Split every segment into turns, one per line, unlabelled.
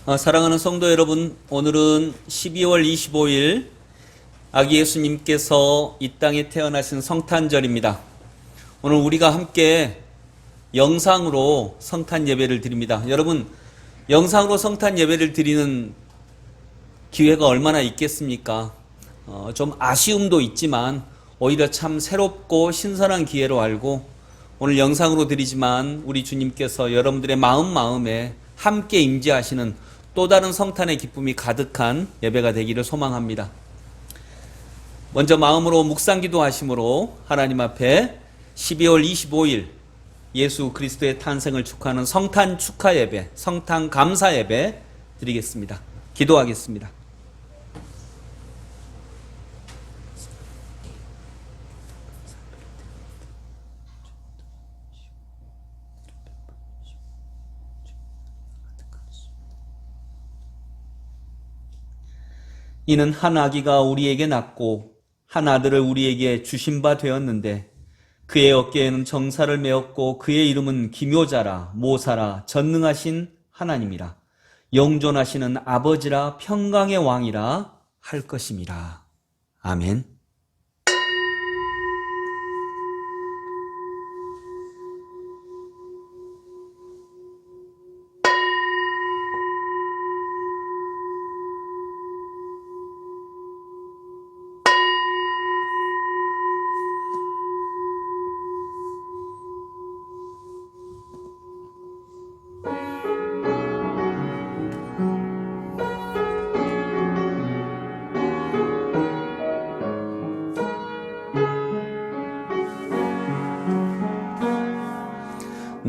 사랑하는 성도 여러분, 오늘은 12월 25일 아기 예수님께서 이 땅에 태어나신 성탄절입니다. 오늘 우리가 함께 영상으로 성탄 예배를 드립니다. 여러분, 영상으로 성탄 예배를 드리는 기회가 얼마나 있겠습니까? 좀 아쉬움도 있지만 오히려 참 새롭고 신선한 기회로 알고 오늘 영상으로 드리지만 우리 주님께서 여러분들의 마음에 함께 임재하시는 또 다른 성탄의 기쁨이 가득한 예배가 되기를 소망합니다. 먼저 마음으로 묵상기도 하심으로 하나님 앞에 12월 25일 예수 그리스도의 탄생을 축하하는 성탄 축하 예배, 성탄 감사 예배 드리겠습니다. 기도하겠습니다. 이는 한 아기가 우리에게 낳고 한 아들을 우리에게 주신 바 되었는데 그의 어깨에는 정사를 메었고 그의 이름은 기묘자라 모사라 전능하신 하나님이라 영존하시는 아버지라 평강의 왕이라 할 것임이라. 아멘.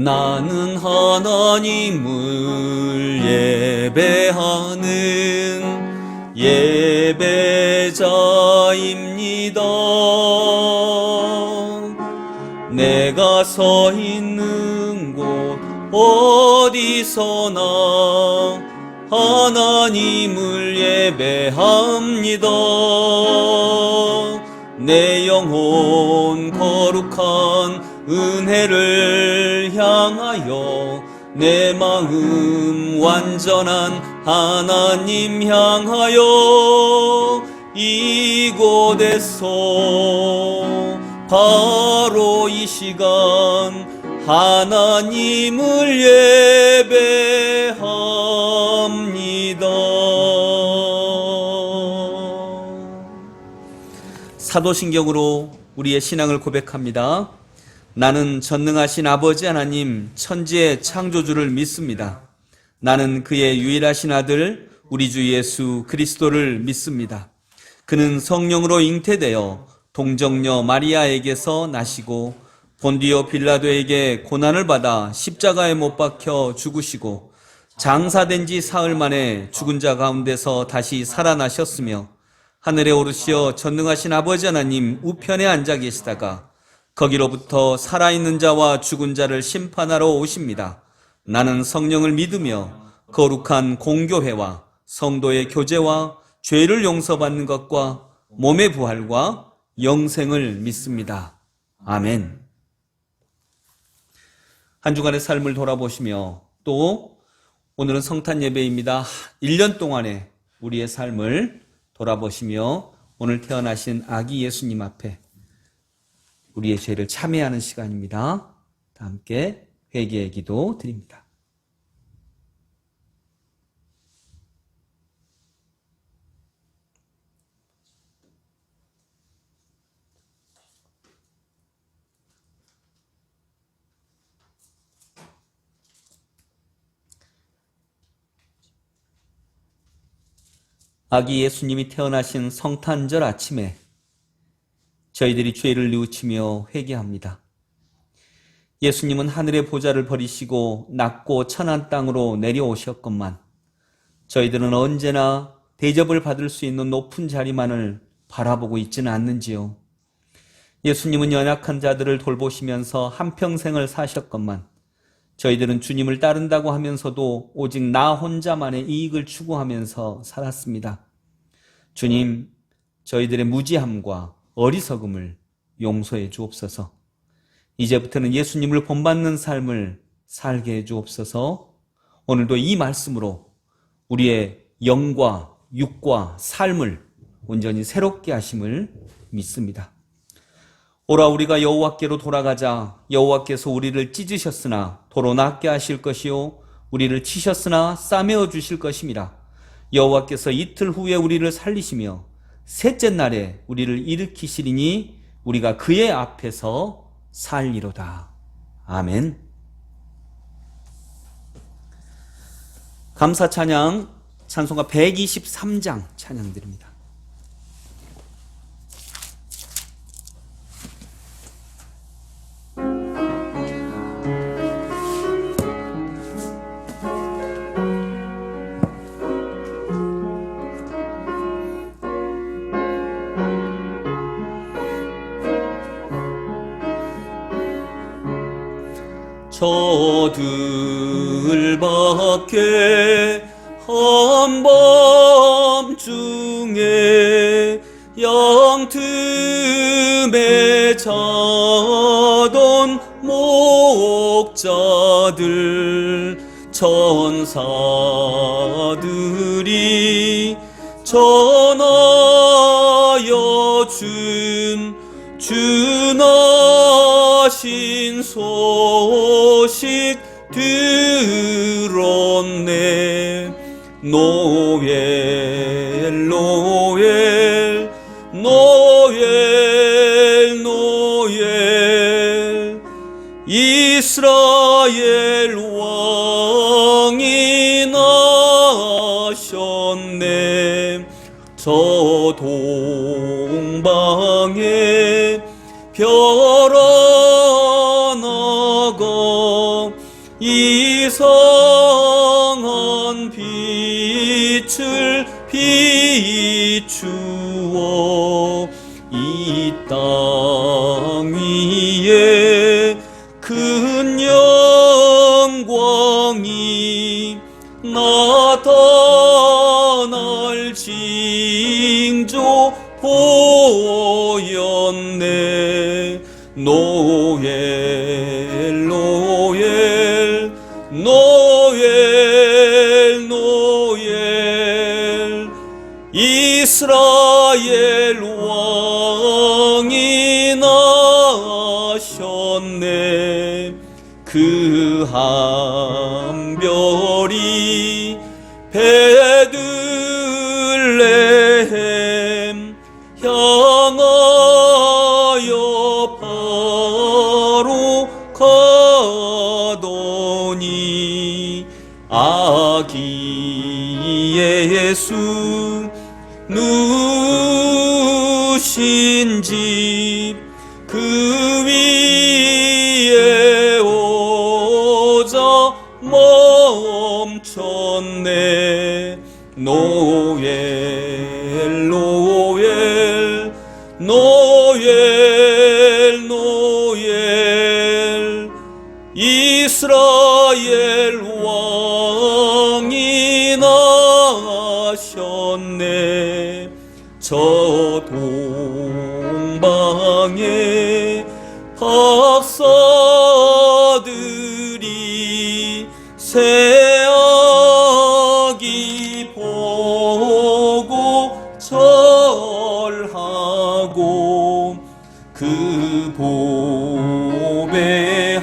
나는 하나님을 예배하는 예배자입니다. 내가 서 있는 곳 어디서나 하나님을 예배합니다. 내 영혼 거룩한 은혜를 향하여 내 마음 완전한 하나님 향하여 이곳에서 바로 이 시간 하나님을 예배합니다. 사도신경으로 우리의 신앙을 고백합니다. 나는 전능하신 아버지 하나님 천지의 창조주를 믿습니다. 나는 그의 유일하신 아들 우리 주 예수 그리스도를 믿습니다. 그는 성령으로 잉태되어 동정녀 마리아에게서 나시고 본디오 빌라도에게 고난을 받아 십자가에 못 박혀 죽으시고 장사된 지 사흘 만에 죽은 자 가운데서 다시 살아나셨으며 하늘에 오르시어 전능하신 아버지 하나님 우편에 앉아 계시다가 거기로부터 살아있는 자와 죽은 자를 심판하러 오십니다. 나는 성령을 믿으며 거룩한 공교회와 성도의 교제와 죄를 용서받는 것과 몸의 부활과 영생을 믿습니다. 아멘. 한 주간의 삶을 돌아보시며 또 오늘은 성탄 예배입니다. 1년 동안의 우리의 삶을 돌아보시며 오늘 태어나신 아기 예수님 앞에 우리의 죄를 참회하는 시간입니다. 다 함께 회개의 기도 드립니다. 아기 예수님이 태어나신 성탄절 아침에 저희들이 죄를 뉘우치며 회개합니다. 예수님은 하늘의 보좌를 버리시고 낮고 천한 땅으로 내려오셨건만 저희들은 언제나 대접을 받을 수 있는 높은 자리만을 바라보고 있지는 않는지요. 예수님은 연약한 자들을 돌보시면서 한평생을 사셨건만 저희들은 주님을 따른다고 하면서도 오직 나 혼자만의 이익을 추구하면서 살았습니다. 주님, 저희들의 무지함과 어리석음을 용서해 주옵소서. 이제부터는 예수님을 본받는 삶을 살게 해 주옵소서. 오늘도 이 말씀으로 우리의 영과 육과 삶을 온전히 새롭게 하심을 믿습니다. 오라 우리가 여호와께로 돌아가자. 여호와께서 우리를 찢으셨으나 도로 낫게 하실 것이요 우리를 치셨으나 싸매어 주실 것임이라. 여호와께서 이틀 후에 우리를 살리시며 셋째 날에 우리를 일으키시리니 우리가 그의 앞에서 살리로다. 아멘. 감사 찬양 찬송가 123장 찬양 드립니다. 저들밖에 한밤중에 영틈에 자던 목자들 천사들이 전하여 준하신 소식 들었네. 노엘 노엘 노엘 노엘 이스라엘 왕이 나셨네. 저 동방에 별 하나가 이상한 빛을 비추어 이 땅 위에 큰 영광이 나타날 징조 보였네. 노엘 노엘 노엘 노엘 이스라엘 왕이 나셨네. 그 한 별이 베들레헴 향하여 바로 가더니 아기 예수 누신 집 그 위에 오자 멈췄네. 노엘 노엘 노엘 노엘 이스라엘 왕이 나셨네. 저 동방에 박사들이 새아기 보고 절하고 그 보배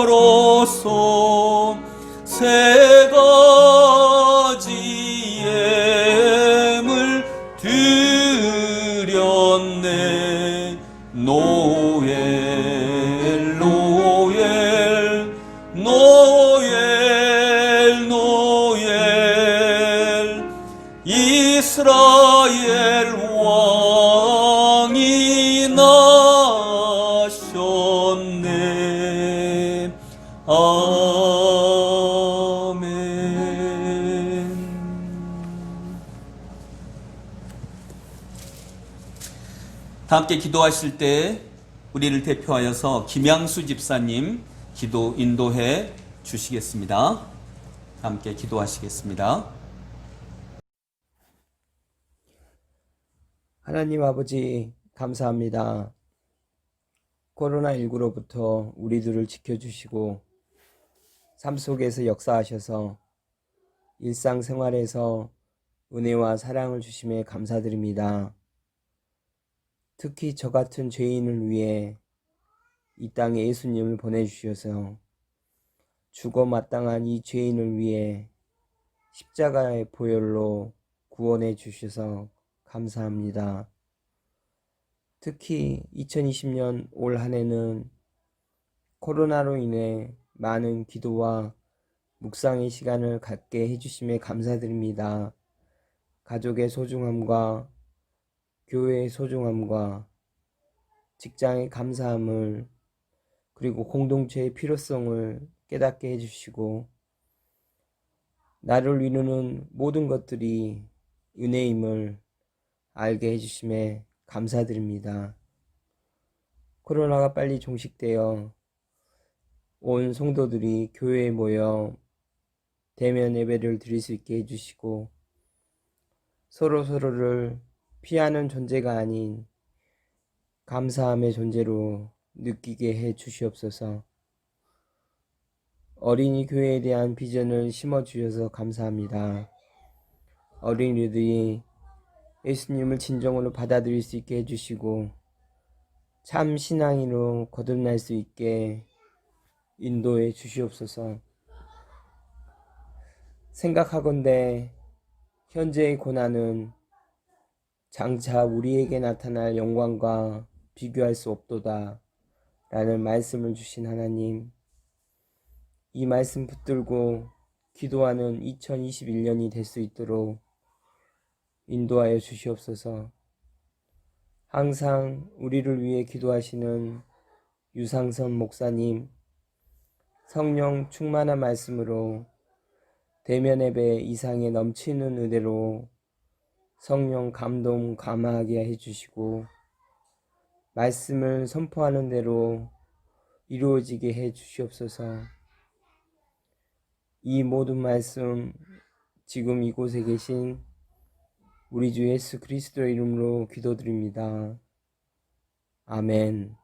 하여로서 세 가지 예물 드렸네. 노엘 노엘 노엘 노엘 이스라엘 왕이 나셨네. 아멘. 다 함께 기도하실 때 우리를 대표하여서 김양수 집사님 기도 인도해 주시겠습니다. 함께 기도하시겠습니다.
하나님 아버지 감사합니다. 코로나19로부터 우리들을 지켜주시고 삶 속에서 역사하셔서 일상생활에서 은혜와 사랑을 주심에 감사드립니다. 특히 저 같은 죄인을 위해 이 땅에 예수님을 보내주셔서 죽어 마땅한 이 죄인을 위해 십자가의 보혈로 구원해 주셔서 감사합니다. 특히 2020년 올 한 해는 코로나로 인해 많은 기도와 묵상의 시간을 갖게 해주심에 감사드립니다. 가족의 소중함과 교회의 소중함과 직장의 감사함을 그리고 공동체의 필요성을 깨닫게 해주시고 나를 이루는 모든 것들이 은혜임을 알게 해주심에 감사드립니다. 코로나가 빨리 종식되어 온 성도들이 교회에 모여 대면 예배를 드릴 수 있게 해주시고 서로를 피하는 존재가 아닌 감사함의 존재로 느끼게 해 주시옵소서. 어린이 교회에 대한 비전을 심어주셔서 감사합니다. 어린이들이 예수님을 진정으로 받아들일 수 있게 해주시고 참 신앙인으로 거듭날 수 있게 인도해 주시옵소서. 생각하건대 현재의 고난은 장차 우리에게 나타날 영광과 비교할 수 없도다 라는 말씀을 주신 하나님, 이 말씀 붙들고 기도하는 2021년이 될 수 있도록 인도하여 주시옵소서. 항상 우리를 위해 기도하시는 유상선 목사님, 성령 충만한 말씀으로 대면 예배 이상에 넘치는 은혜로 성령 감동 감화하게 해주시고 말씀을 선포하는 대로 이루어지게 해 주시옵소서. 이 모든 말씀 지금 이곳에 계신 우리 주 예수 그리스도의 이름으로 기도드립니다. 아멘.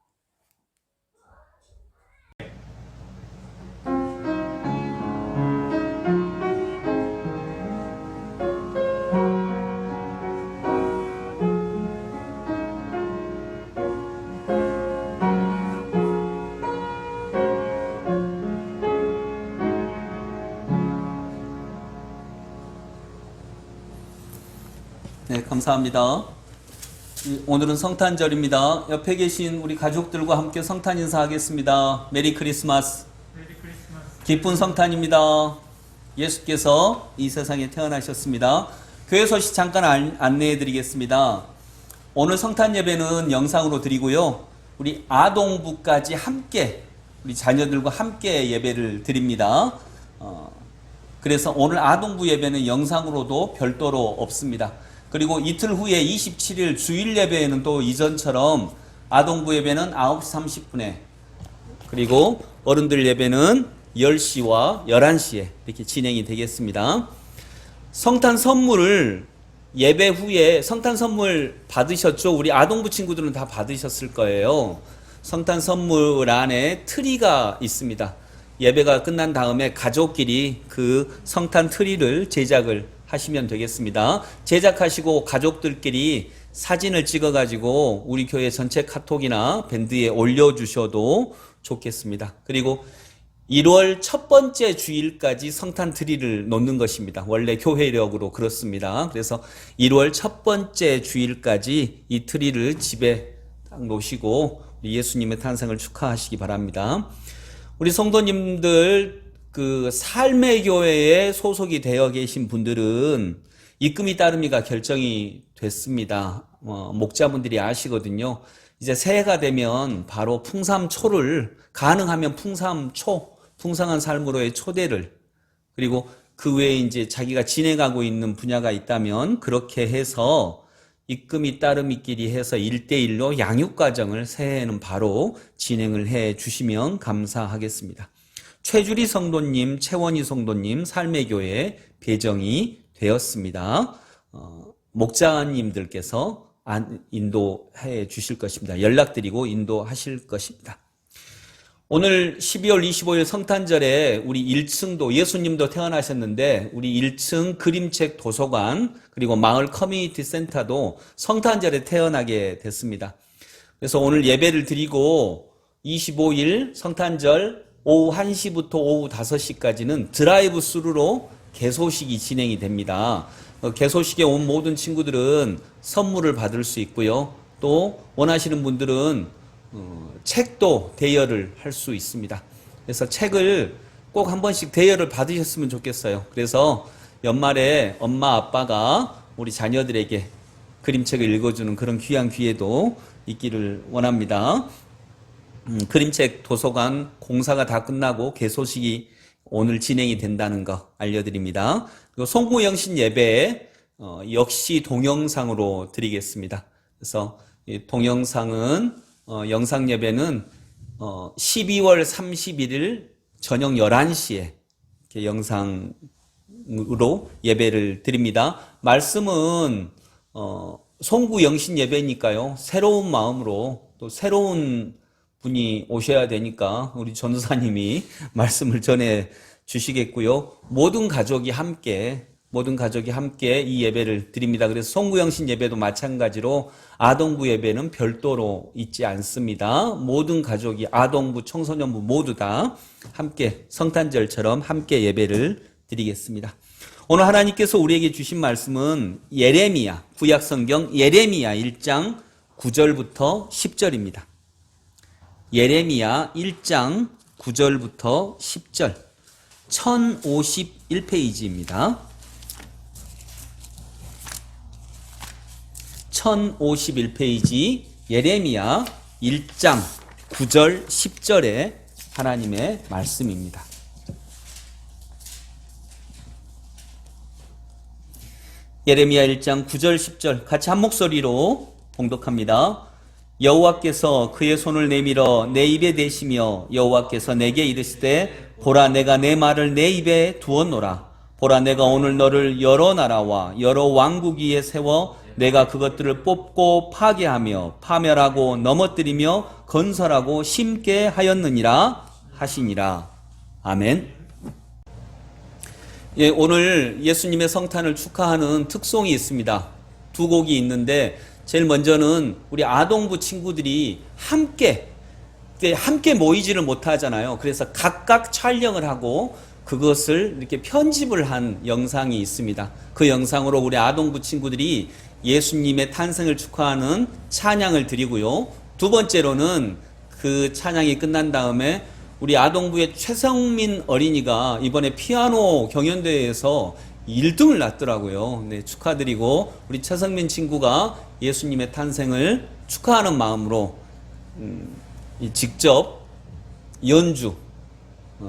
네, 감사합니다. 오늘은 성탄절입니다. 옆에 계신 우리 가족들과 함께 성탄 인사하겠습니다. 메리 크리스마스. 기쁜 성탄입니다. 예수께서 이 세상에 태어나셨습니다. 교회 소식 잠깐 안내해 드리겠습니다. 오늘 성탄 예배는 영상으로 드리고요. 우리 아동부까지 함께 우리 자녀들과 함께 예배를 드립니다. 그래서 오늘 아동부 예배는 영상으로도 별도로 없습니다. 그리고 이틀 후에 27일 주일 예배에는 또 이전처럼 아동부 예배는 9시 30분에 그리고 어른들 예배는 10시와 11시에 이렇게 진행이 되겠습니다. 성탄 선물을 예배 후에 성탄 선물 받으셨죠? 우리 아동부 친구들은 다 받으셨을 거예요. 성탄 선물 안에 트리가 있습니다. 예배가 끝난 다음에 가족끼리 그 성탄 트리를 제작을 하시면 되겠습니다. 제작하시고 가족들끼리 사진을 찍어가지고 우리 교회 전체 카톡이나 밴드에 올려주셔도 좋겠습니다. 그리고 1월 첫 번째 주일까지 성탄 트리를 놓는 것입니다. 원래 교회력으로 그렇습니다. 그래서 1월 첫 번째 주일까지 이 트리를 집에 딱 놓으시고 예수님의 탄생을 축하하시기 바랍니다. 우리 성도님들 그 삶의 교회에 소속이 되어 계신 분들은 입금이 따름이가 결정이 됐습니다. 목자분들이 아시거든요. 이제 새해가 되면 바로 풍삼초를 가능하면 풍삼초, 풍성한 삶으로의 초대를 그리고 그 외에 이제 자기가 진행하고 있는 분야가 있다면 그렇게 해서 입금이 따름이끼리 해서 1대1로 양육과정을 새해에는 바로 진행을 해 주시면 감사하겠습니다. 최주리 성도님, 최원희 성도님 삶의 교회에 배정이 되었습니다. 목자님들께서 인도해 주실 것입니다. 연락드리고 인도하실 것입니다. 오늘 12월 25일 성탄절에 우리 1층도 예수님도 태어나셨는데 우리 1층 그림책 도서관 그리고 마을 커뮤니티 센터도 성탄절에 태어나게 됐습니다. 그래서 오늘 예배를 드리고 25일 성탄절 오후 1시부터 오후 5시까지는 드라이브 스루로 개소식이 진행이 됩니다. 개소식에 온 모든 친구들은 선물을 받을 수 있고요. 또 원하시는 분들은 책도 대여를 할 수 있습니다. 그래서 책을 꼭 한 번씩 대여를 받으셨으면 좋겠어요. 그래서 연말에 엄마 아빠가 우리 자녀들에게 그림책을 읽어주는 그런 귀한 기회도 있기를 원합니다. 그림책 도서관 공사가 다 끝나고 개소식이 오늘 진행이 된다는 거 알려드립니다. 그리고 송구영신 예배 역시 동영상으로 드리겠습니다. 그래서 이 동영상은 영상 예배는 12월 31일 저녁 11시에 이렇게 영상으로 예배를 드립니다. 말씀은 송구 영신 예배니까요. 새로운 마음으로 또 새로운 분이 오셔야 되니까 우리 전도사님이 말씀을 전해 주시겠고요. 모든 가족이 함께 이 예배를 드립니다. 그래서 송구영신 예배도 마찬가지로 아동부 예배는 별도로 있지 않습니다. 모든 가족이 아동부, 청소년부 모두 다 함께 성탄절처럼 함께 예배를 드리겠습니다. 오늘 하나님께서 우리에게 주신 말씀은 예레미야, 구약성경 예레미야 1장 9절부터 10절입니다. 예레미야 1장 9절부터 10절 1051페이지입니다. 1051페이지 예레미야 1장 9절 10절의 하나님의 말씀입니다. 예레미야 1장 9절 10절 같이 한 목소리로 봉독합니다. 여호와께서 그의 손을 내밀어 내 입에 대시며 여호와께서 내게 이르시되 보라 내가 내 말을 내 입에 두었노라. 보라 내가 오늘 너를 여러 나라와 여러 왕국 위에 세워 내가 그것들을 뽑고 파괴하며 파멸하고 넘어뜨리며 건설하고 심게 하였느니라 하시니라. 아멘. 예, 오늘 예수님의 성탄을 축하하는 특송이 있습니다. 두 곡이 있는데 제일 먼저는 우리 아동부 친구들이 함께 모이지를 못하잖아요. 그래서 각각 촬영을 하고 그것을 이렇게 편집을 한 영상이 있습니다. 그 영상으로 우리 아동부 친구들이 예수님의 탄생을 축하하는 찬양을 드리고요. 두 번째로는 그 찬양이 끝난 다음에 우리 아동부의 최성민 어린이가 이번에 피아노 경연대회에서 1등을 났더라고요. 네, 축하드리고 우리 최성민 친구가 예수님의 탄생을 축하하는 마음으로 직접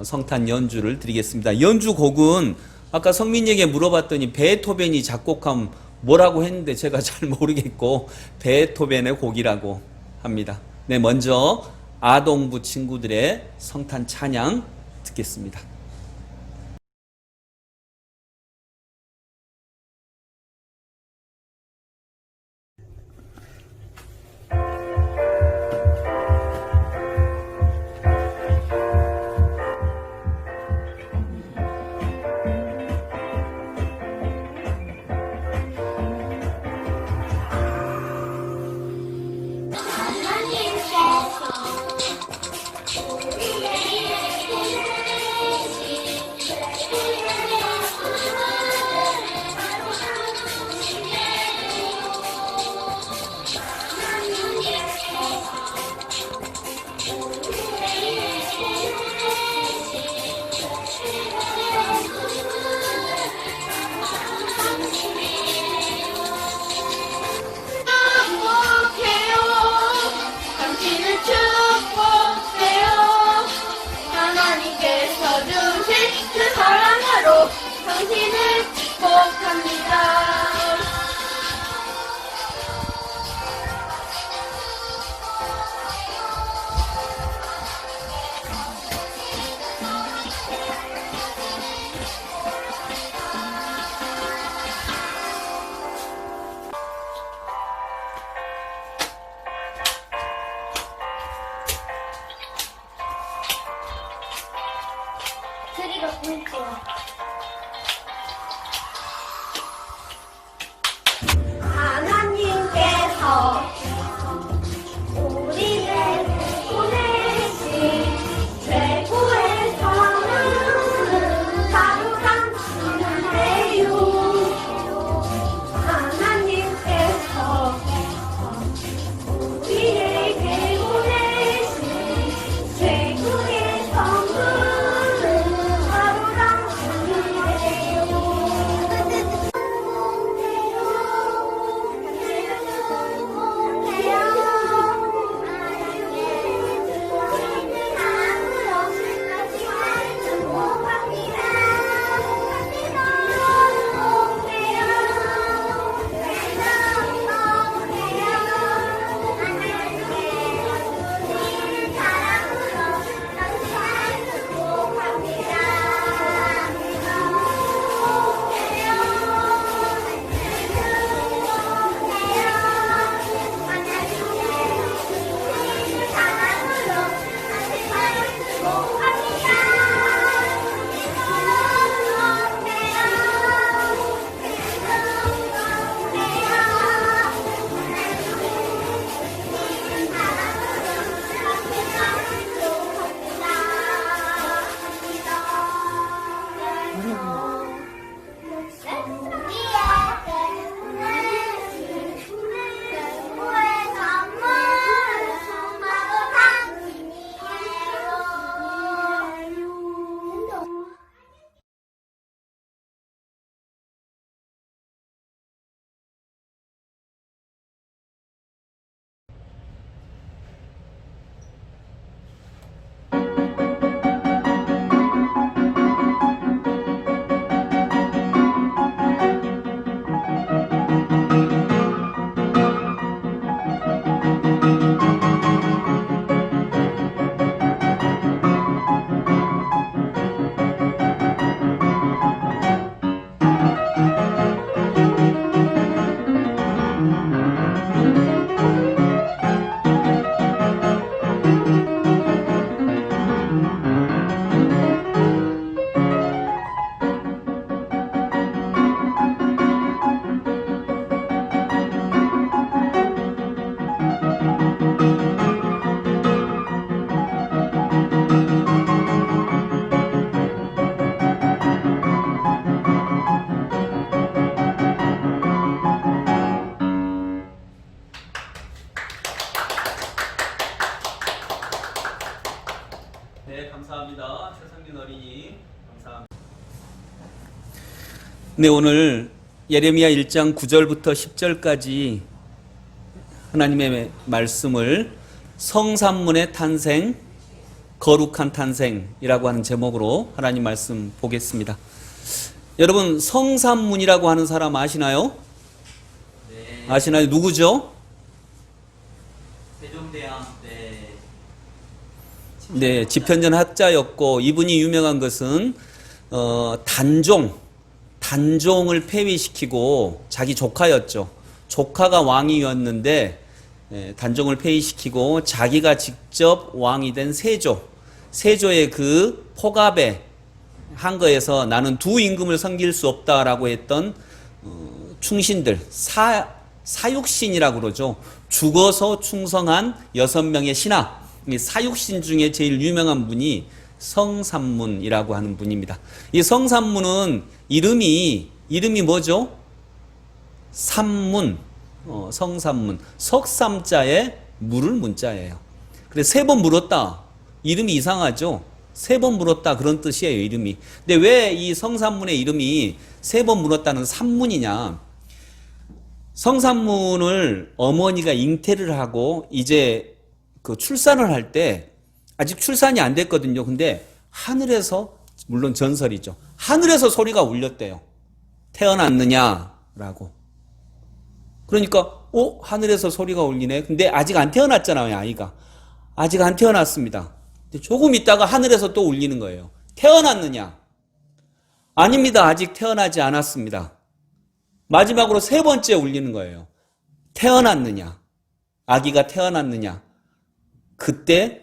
성탄 연주를 드리겠습니다. 연주곡은 아까 성민이에게 물어봤더니 베토벤이 작곡한 뭐라고 했는데 제가 잘 모르겠고 베토벤의 곡이라고 합니다. 네, 먼저 아동부 친구들의 성탄 찬양 듣겠습니다.
당신을 축복합니다. 드리러 볼게요. 하나님께서 우리를 보내신 최고의 선물은 바로 당신이에요. 하나님께서 우리에게 보내신 최고의 선물은 바로 당신이에요.
네, 감사합니다. 최성민 어린이. 감사합니다. 네, 오늘 예레미야 1장 9절부터 10절까지 하나님의 말씀을 성산문의 탄생, 거룩한 탄생이라고 하는 제목으로 하나님 말씀 보겠습니다. 여러분, 성산문이라고 하는 사람 아시나요?
네.
아시나요? 누구죠?
세종대왕 때
네, 집현전 학자였고, 이분이 유명한 것은 단종을 폐위시키고, 자기 조카였죠. 조카가 왕이었는데 단종을 폐위시키고 자기가 직접 왕이 된 세조의 그 포갑에 한 거에서 나는 두 임금을 섬길 수 없다라고 했던 충신들, 사육신이라고 그러죠. 죽어서 충성한 6명의 신하, 이 사육신 중에 제일 유명한 분이 성산문이라고 하는 분입니다. 이 성산문은 이름이 뭐죠? 산문, 성산문, 석삼자에 물을 문자예요. 그래서 3번 물었다. 이름이 이상하죠? 3번 물었다 그런 뜻이에요, 이름이. 근데 왜 이 성산문의 이름이 3번 물었다는 산문이냐? 성산문을 어머니가 잉태를 하고 이제 그 출산을 할 때 아직 출산이 안 됐거든요. 근데 하늘에서, 물론 전설이죠, 하늘에서 소리가 울렸대요. 태어났느냐라고. 그러니까 하늘에서 소리가 울리네. 근데 아직 안 태어났잖아요, 아이가. 아직 안 태어났습니다. 조금 있다가 하늘에서 또 울리는 거예요. 태어났느냐? 아닙니다. 아직 태어나지 않았습니다. 마지막으로 3번째 울리는 거예요. 태어났느냐? 아기가 태어났느냐? 그때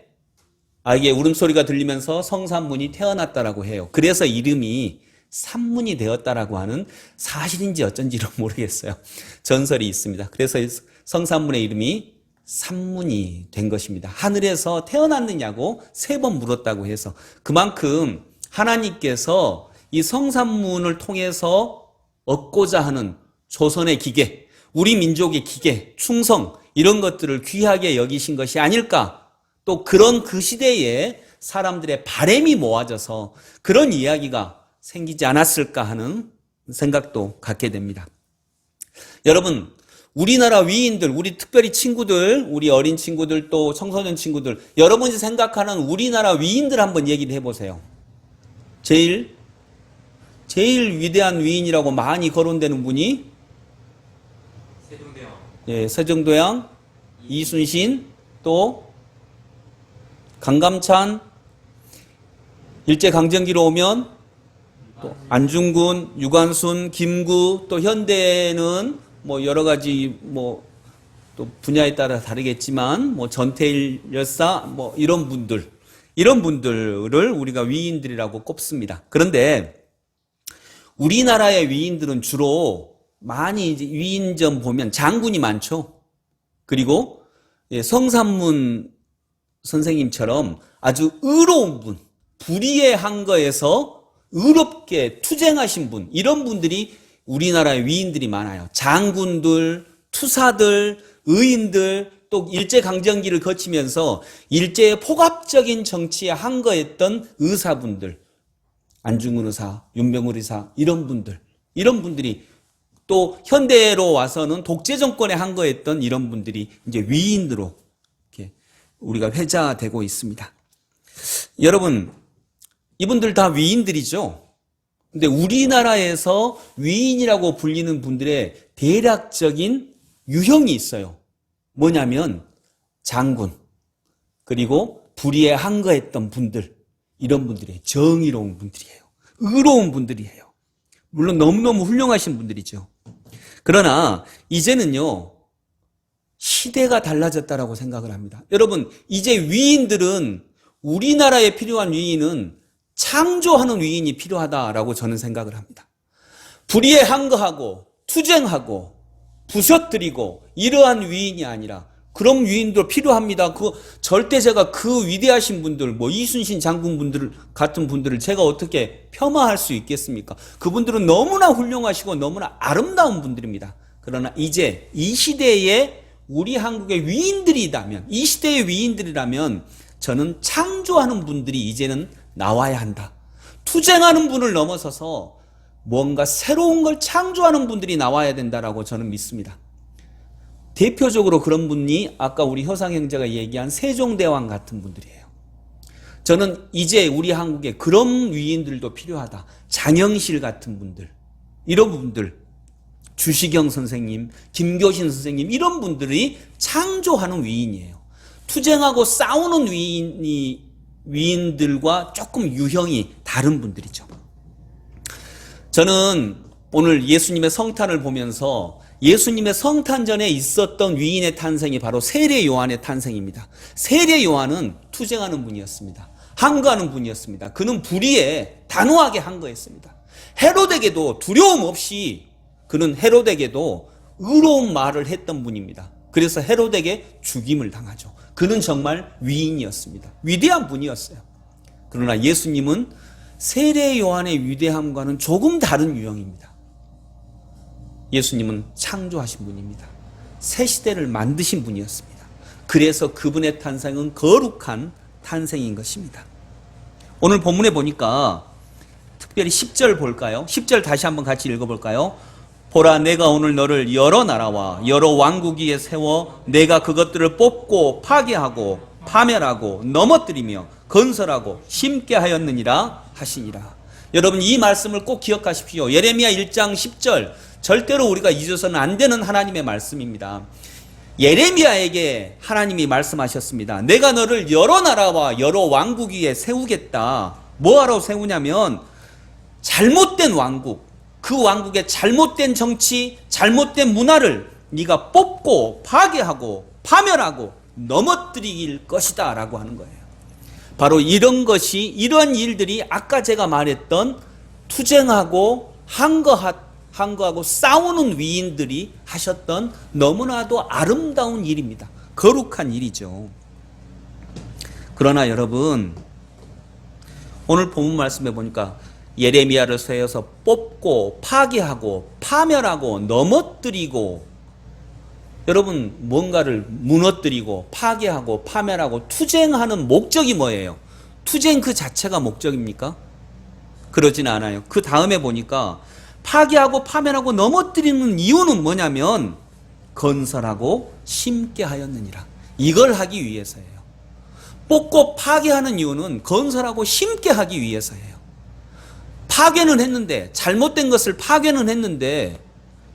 아기의 울음소리가 들리면서 성산문이 태어났다라고 해요. 그래서 이름이 산문이 되었다라고 하는 사실인지 어쩐지는 모르겠어요. 전설이 있습니다. 그래서 성산문의 이름이 산문이 된 것입니다. 하늘에서 태어났느냐고 3번 물었다고 해서 그만큼 하나님께서 이 성산문을 통해서 얻고자 하는 조선의 기계, 우리 민족의 기계, 충성 이런 것들을 귀하게 여기신 것이 아닐까. 또 그런 그 시대에 사람들의 바램이 모아져서 그런 이야기가 생기지 않았을까 하는 생각도 갖게 됩니다. 여러분, 우리나라 위인들, 우리 특별히 친구들, 우리 어린 친구들 또 청소년 친구들, 여러분이 생각하는 우리나라 위인들 한번 얘기를 해보세요. 제일 위대한 위인이라고 많이 거론되는 분이
세종대왕.
예, 세종대왕, 이순신, 또 강감찬, 일제강점기로 오면 또 안중근, 유관순, 김구, 또 현대는 뭐 여러 가지 뭐 또 분야에 따라 다르겠지만 뭐 전태일 열사 뭐 이런 분들을 우리가 위인들이라고 꼽습니다. 그런데 우리나라의 위인들은 주로 많이 이제 위인전 보면 장군이 많죠. 그리고 성산문 선생님처럼 아주 의로운 분, 불의의 한거에서 의롭게 투쟁하신 분, 이런 분들이 우리나라의 위인들이 많아요. 장군들, 투사들, 의인들, 또 일제강점기를 거치면서 일제의 포갑적인 정치에 한거했던 의사분들, 안중근 의사, 윤병울 의사, 이런 분들이 또 현대로 와서는 독재 정권에 한거했던 이런 분들이 이제 위인으로 이렇게 우리가 회자되고 있습니다. 여러분, 이분들 다 위인들이죠. 근데 우리나라에서 위인이라고 불리는 분들의 대략적인 유형이 있어요. 뭐냐면 장군, 그리고 불의에 한거했던 분들, 이런 분들이에요. 정의로운 분들이에요. 의로운 분들이에요. 물론 너무너무 훌륭하신 분들이죠. 그러나 이제는요, 시대가 달라졌다라고 생각을 합니다. 여러분, 이제 위인들은, 우리나라에 필요한 위인은 창조하는 위인이 필요하다라고 저는 생각을 합니다. 불의에 항거하고 투쟁하고 부셔뜨리고 이러한 위인이 아니라, 그런 위인도 필요합니다. 절대 제가 그 위대하신 분들, 뭐 이순신 장군분들 같은 분들을 제가 어떻게 폄하할 수 있겠습니까? 그분들은 너무나 훌륭하시고 너무나 아름다운 분들입니다. 그러나 이제 이 시대에 우리 한국의 위인들이라면, 이 시대의 위인들이라면 저는 창조하는 분들이 이제는 나와야 한다. 투쟁하는 분을 넘어서서 뭔가 새로운 걸 창조하는 분들이 나와야 된다라고 저는 믿습니다. 대표적으로 그런 분이 아까 우리 효상 형제가 얘기한 세종대왕 같은 분들이에요. 저는 이제 우리 한국에 그런 위인들도 필요하다. 장영실 같은 분들, 이런 분들, 주시경 선생님, 김교신 선생님, 이런 분들이 창조하는 위인이에요. 투쟁하고 싸우는 위인들과 조금 유형이 다른 분들이죠. 저는 오늘 예수님의 성탄을 보면서 예수님의 성탄 전에 있었던 위인의 탄생이 바로 세례 요한의 탄생입니다. 세례 요한은 투쟁하는 분이었습니다. 항거하는 분이었습니다. 그는 불의에 단호하게 항거했습니다. 헤롯에게도 두려움 없이, 그는 헤롯에게도 의로운 말을 했던 분입니다. 그래서 헤롯에게 죽임을 당하죠. 그는 정말 위인이었습니다. 위대한 분이었어요. 그러나 예수님은 세례 요한의 위대함과는 조금 다른 유형입니다. 예수님은 창조하신 분입니다. 새 시대를 만드신 분이었습니다. 그래서 그분의 탄생은 거룩한 탄생인 것입니다. 오늘 본문에 보니까 특별히 10절 볼까요? 10절 다시 한번 같이 읽어볼까요? 보라, 내가 오늘 너를 여러 나라와 여러 왕국 위에 세워 내가 그것들을 뽑고 파괴하고 파멸하고 넘어뜨리며 건설하고 심게 하였느니라 하시니라. 여러분, 이 말씀을 꼭 기억하십시오. 예레미야 1장 10절, 절대로 우리가 잊어서는 안 되는 하나님의 말씀입니다. 예레미야에게 하나님이 말씀하셨습니다. 내가 너를 여러 나라와 여러 왕국 위에 세우겠다. 뭐하러 세우냐면 잘못된 왕국, 그 왕국의 잘못된 정치, 잘못된 문화를 네가 뽑고 파괴하고 파멸하고 넘어뜨릴 것이다 라고 하는 거예요. 바로 이런 일들이 아까 제가 말했던 투쟁하고 항거하고 싸우는 위인들이 하셨던 너무나도 아름다운 일입니다. 거룩한 일이죠. 그러나 여러분, 오늘 본문 말씀해 보니까 예레미야를 세워서 뽑고 파괴하고 파멸하고 넘어뜨리고, 여러분 뭔가를 무너뜨리고 파괴하고 파멸하고 투쟁하는 목적이 뭐예요? 투쟁 그 자체가 목적입니까? 그러진 않아요. 그 다음에 보니까 파괴하고 파멸하고 넘어뜨리는 이유는 뭐냐면 건설하고 심게 하였느니라. 이걸 하기 위해서예요. 뽑고 파괴하는 이유는 건설하고 심게 하기 위해서예요. 파괴는 했는데, 잘못된 것을 파괴는 했는데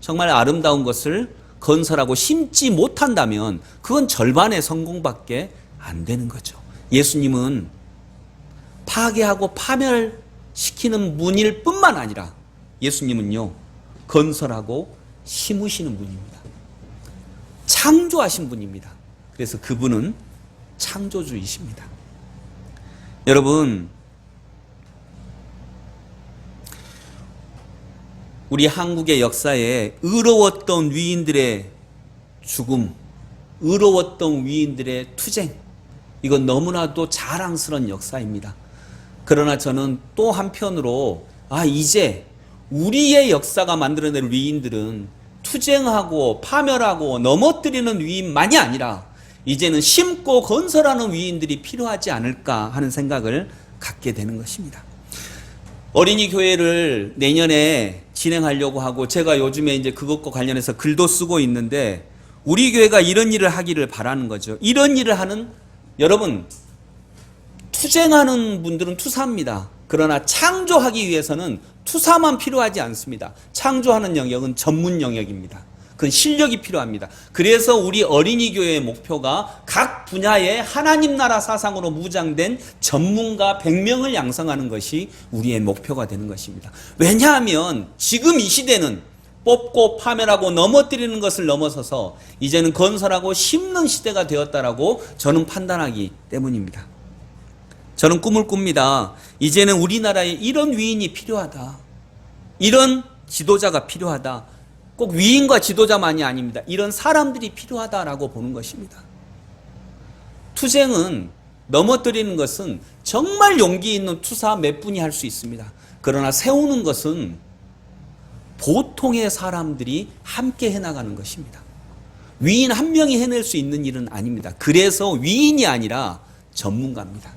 정말 아름다운 것을 건설하고 심지 못한다면 그건 절반의 성공밖에 안 되는 거죠. 예수님은 파괴하고 파멸시키는 분일 뿐만 아니라 예수님은요, 건설하고 심으시는 분입니다. 창조하신 분입니다. 그래서 그분은 창조주이십니다. 여러분, 우리 한국의 역사에 의로웠던 위인들의 죽음, 의로웠던 위인들의 투쟁, 이건 너무나도 자랑스러운 역사입니다. 그러나 저는 또 한편으로 이제 우리의 역사가 만들어낼 위인들은 투쟁하고 파멸하고 넘어뜨리는 위인만이 아니라 이제는 심고 건설하는 위인들이 필요하지 않을까 하는 생각을 갖게 되는 것입니다. 어린이 교회를 내년에 진행하려고 하고, 제가 요즘에 이제 그것과 관련해서 글도 쓰고 있는데, 우리 교회가 이런 일을 하기를 바라는 거죠. 이런 일을 하는, 여러분, 투쟁하는 분들은 투사입니다. 그러나 창조하기 위해서는 투사만 필요하지 않습니다. 창조하는 영역은 전문 영역입니다. 그건 실력이 필요합니다. 그래서 우리 어린이 교회의 목표가 각 분야의 하나님 나라 사상으로 무장된 전문가 100명을 양성하는 것이 우리의 목표가 되는 것입니다. 왜냐하면 지금 이 시대는 뽑고 파멸하고 넘어뜨리는 것을 넘어서서 이제는 건설하고 심는 시대가 되었다라고 저는 판단하기 때문입니다. 저는 꿈을 꿉니다. 이제는 우리나라에 이런 위인이 필요하다. 이런 지도자가 필요하다. 꼭 위인과 지도자만이 아닙니다. 이런 사람들이 필요하다라고 보는 것입니다. 투쟁은, 넘어뜨리는 것은 정말 용기 있는 투사 몇 분이 할 수 있습니다. 그러나 세우는 것은 보통의 사람들이 함께 해나가는 것입니다. 위인 한 명이 해낼 수 있는 일은 아닙니다. 그래서 위인이 아니라 전문가입니다.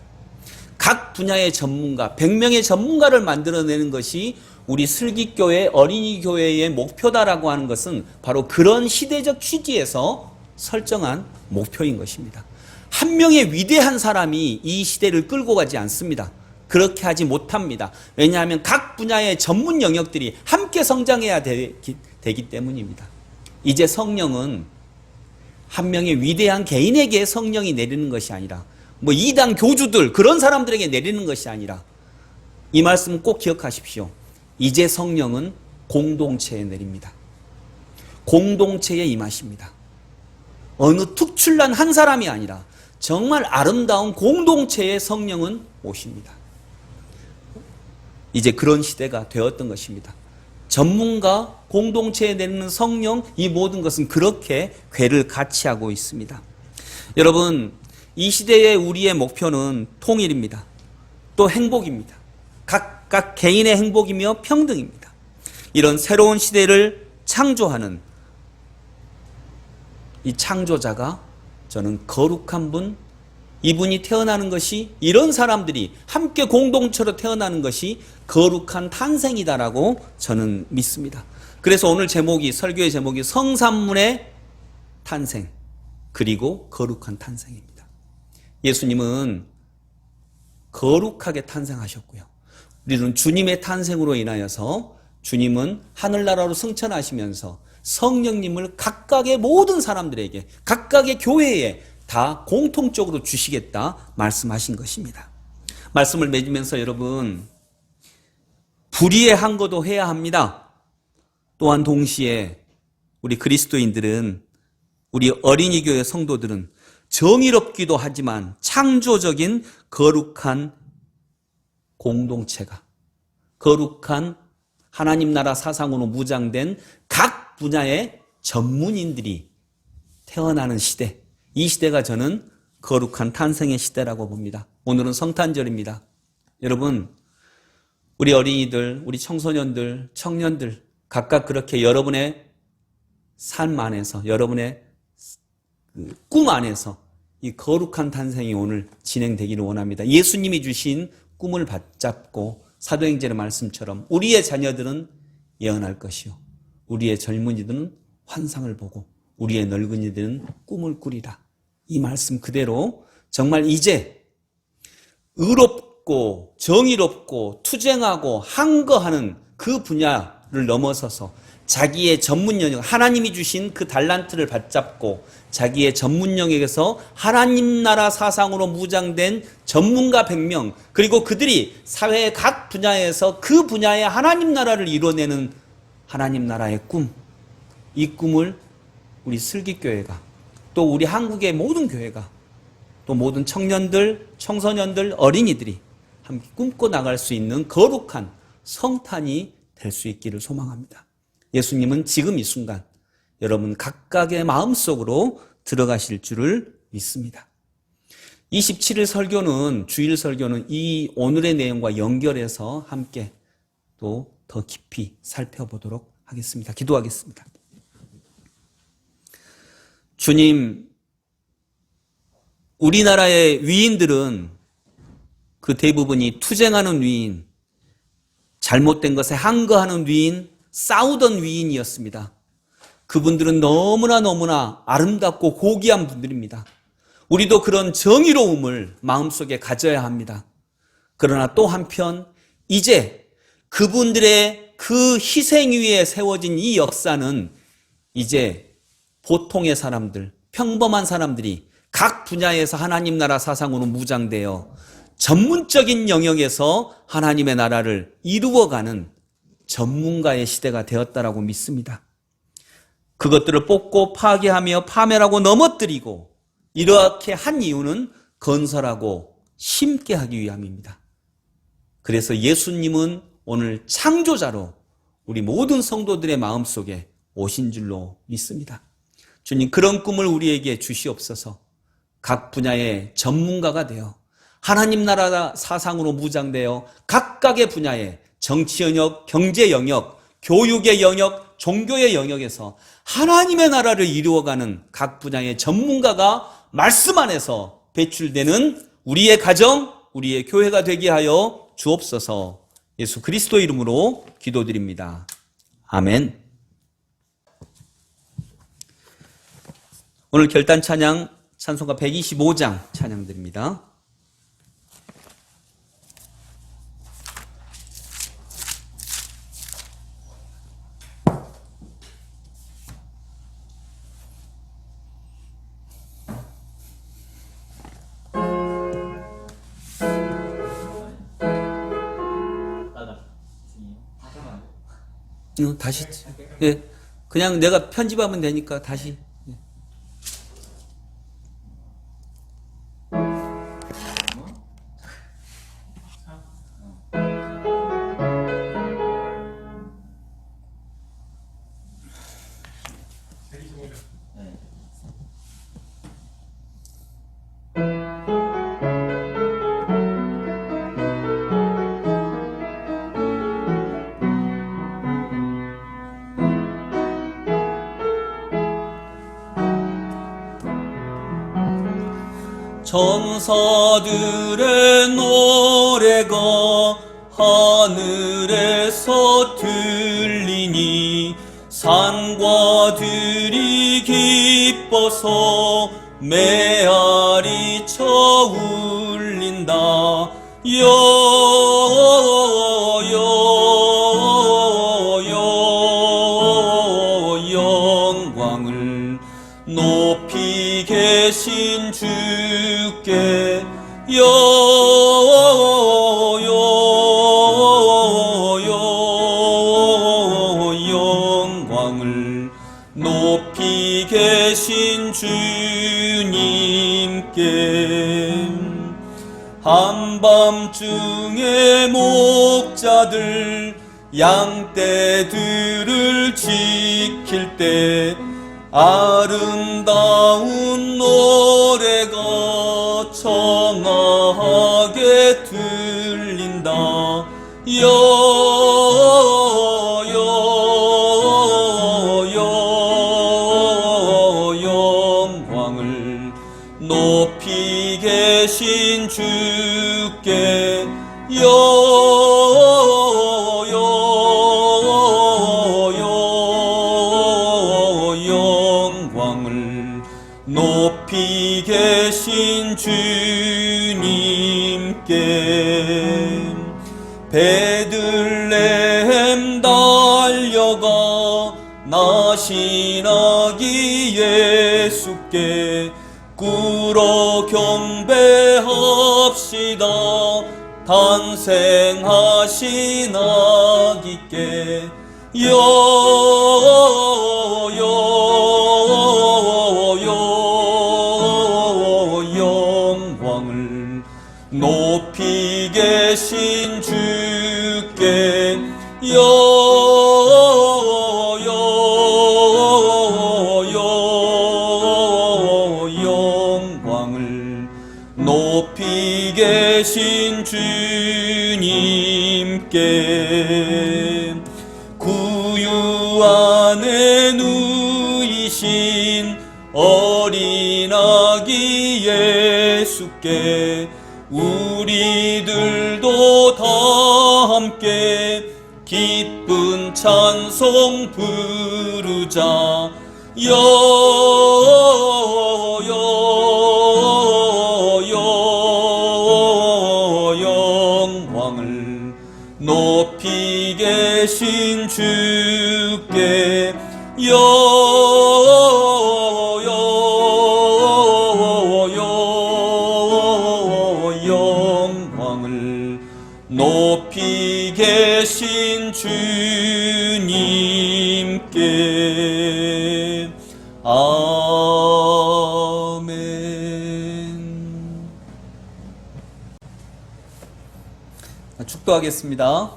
각 분야의 전문가, 100명의 전문가를 만들어내는 것이 우리 슬기교회, 어린이교회의 목표다라고 하는 것은 바로 그런 시대적 취지에서 설정한 목표인 것입니다. 한 명의 위대한 사람이 이 시대를 끌고 가지 않습니다. 그렇게 하지 못합니다. 왜냐하면 각 분야의 전문 영역들이 함께 성장해야 되기 때문입니다. 이제 성령은 한 명의 위대한 개인에게 성령이 내리는 것이 아니라, 이단 교주들 그런 사람들에게 내리는 것이 아니라, 이 말씀 꼭 기억하십시오. 이제 성령은 공동체에 내립니다. 공동체에 임하십니다. 어느 특출난 한 사람이 아니라 정말 아름다운 공동체의 성령은 오십니다. 이제 그런 시대가 되었던 것입니다. 전문가, 공동체에 내리는 성령, 이 모든 것은 그렇게 궤를 같이 하고 있습니다. 여러분, 이 시대의 우리의 목표는 통일입니다. 또 행복입니다. 각각 개인의 행복이며 평등입니다. 이런 새로운 시대를 창조하는 이 창조자가 저는 거룩한 분, 이분이 태어나는 것이, 이런 사람들이 함께 공동체로 태어나는 것이 거룩한 탄생이다라고 저는 믿습니다. 그래서 오늘 설교의 제목이 성삼문의 탄생, 그리고 거룩한 탄생입니다. 예수님은 거룩하게 탄생하셨고요. 우리는 주님의 탄생으로 인하여서 주님은 하늘나라로 승천하시면서 성령님을 각각의 모든 사람들에게, 각각의 교회에 다 공통적으로 주시겠다 말씀하신 것입니다. 말씀을 맺으면서 여러분, 불의의 항거도 해야 합니다. 또한 동시에 우리 그리스도인들은, 우리 어린이교회 성도들은 정의롭기도 하지만 창조적인 거룩한 공동체가, 거룩한 하나님 나라 사상으로 무장된 각 분야의 전문인들이 태어나는 시대, 이 시대가 저는 거룩한 탄생의 시대라고 봅니다. 오늘은 성탄절입니다. 여러분, 우리 어린이들, 우리 청소년들, 청년들 각각 그렇게 여러분의 삶 안에서, 여러분의 꿈 안에서 이 거룩한 탄생이 오늘 진행되기를 원합니다. 예수님이 주신 꿈을 붙잡고 사도행전의 말씀처럼 우리의 자녀들은 예언할 것이요, 우리의 젊은이들은 환상을 보고 우리의 늙은이들은 꿈을 꾸리라. 이 말씀 그대로 정말 이제 의롭고 정의롭고 투쟁하고 항거하는 그 분야를 넘어서서 자기의 전문 영역, 하나님이 주신 그 달란트를 붙잡고 자기의 전문 영역에서 하나님 나라 사상으로 무장된 전문가 100명, 그리고 그들이 사회의 각 분야에서 그 분야의 하나님 나라를 이뤄내는 하나님 나라의 꿈, 이 꿈을 우리 슬기교회가, 또 우리 한국의 모든 교회가, 또 모든 청년들, 청소년들, 어린이들이 함께 꿈꿔 나갈 수 있는 거룩한 성탄이 될 수 있기를 소망합니다. 예수님은 지금 이 순간 여러분 각각의 마음속으로 들어가실 줄을 믿습니다. 27일 설교는, 주일 설교는 이 오늘의 내용과 연결해서 함께 또 더 깊이 살펴보도록 하겠습니다. 기도하겠습니다. 주님, 우리나라의 위인들은 그 대부분이 투쟁하는 위인, 잘못된 것에 항거하는 위인, 싸우던 위인이었습니다. 그분들은 너무나 아름답고 고귀한 분들입니다. 우리도 그런 정의로움을 마음속에 가져야 합니다. 그러나 또 한편 이제 그분들의 그 희생 위에 세워진 이 역사는 이제 보통의 사람들, 평범한 사람들이 각 분야에서 하나님 나라 사상으로 무장되어 전문적인 영역에서 하나님의 나라를 이루어가는 전문가의 시대가 되었다라고 믿습니다. 그것들을 뽑고 파괴하며 파멸하고 넘어뜨리고 이렇게 한 이유는 건설하고 심게 하기 위함입니다. 그래서 예수님은 오늘 창조자로 우리 모든 성도들의 마음속에 오신 줄로 믿습니다. 주님, 그런 꿈을 우리에게 주시옵소서. 각 분야의 전문가가 되어 하나님 나라 사상으로 무장되어 각각의 분야에 정치 영역, 경제 영역, 교육의 영역, 종교의 영역에서 하나님의 나라를 이루어가는 각 분야의 전문가가 말씀 안에서 배출되는 우리의 가정, 우리의 교회가 되게 하여 주옵소서. 예수 그리스도 이름으로 기도드립니다. 아멘. 오늘 결단 찬양 찬송가 125장 찬양드립니다. 다시, 예, 그냥 내가 편집하면 되니까 다시. 예. 천사들의 노래가 하늘에서 들리니 산과 들이 기뻐서 메아리 쳐 울린다. 영광을 높이 계신 주께 영광을 높이 계신 주님께 한밤중에 목자들 양떼들을 지킬 때 아름다운 노래가 청하게 들린다. 영광을 높이 계신 주께 영광을 높이 계신 주님께 베들레헴 달려가 나신 아기 예수께 꿇어 경배합시다. 탄생하신 아기께 영광을 높이 계신 주께 영광을 높이 계신 주님께 구유 안에 누이신 어린 아기 예수께 우리들도 다 함께 기쁜 찬송 부르자. 영광을 높이 계신 주께 영광을 높이 계신 주님께 아멘. 축도하겠습니다.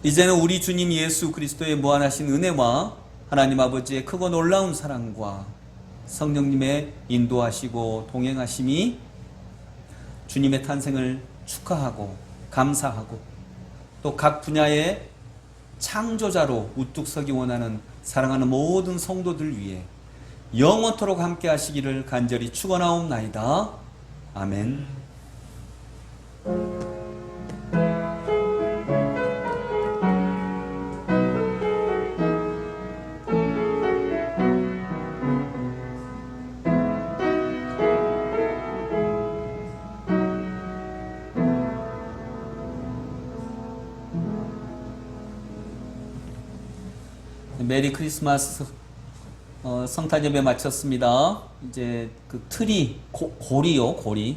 이제는 우리 주님 예수 그리스도의 무한하신 은혜와 하나님 아버지의 크고 놀라운 사랑과 성령님의 인도하시고 동행하심이 주님의 탄생을 축하하고 감사하고 또 각 분야의 창조자로 우뚝 서기 원하는 사랑하는 모든 성도들 위해 영원토록 함께 하시기를 간절히 축원하옵나이다. 아멘. 메리 크리스마스 성탄 예배 마쳤습니다. 이제 그 트리 고리요, 고리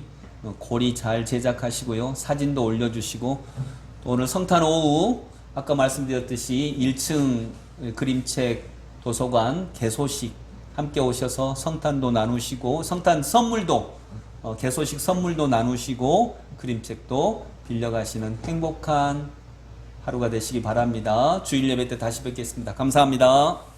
잘 제작하시고요. 사진도 올려주시고 또 오늘 성탄 오후 아까 말씀드렸듯이 1층 그림책 도서관 개소식 함께 오셔서 성탄도 나누시고 성탄 선물도 개소식 선물도 나누시고 그림책도 빌려가시는 행복한 하루가 되시기 바랍니다. 주일 예배 때 다시 뵙겠습니다. 감사합니다.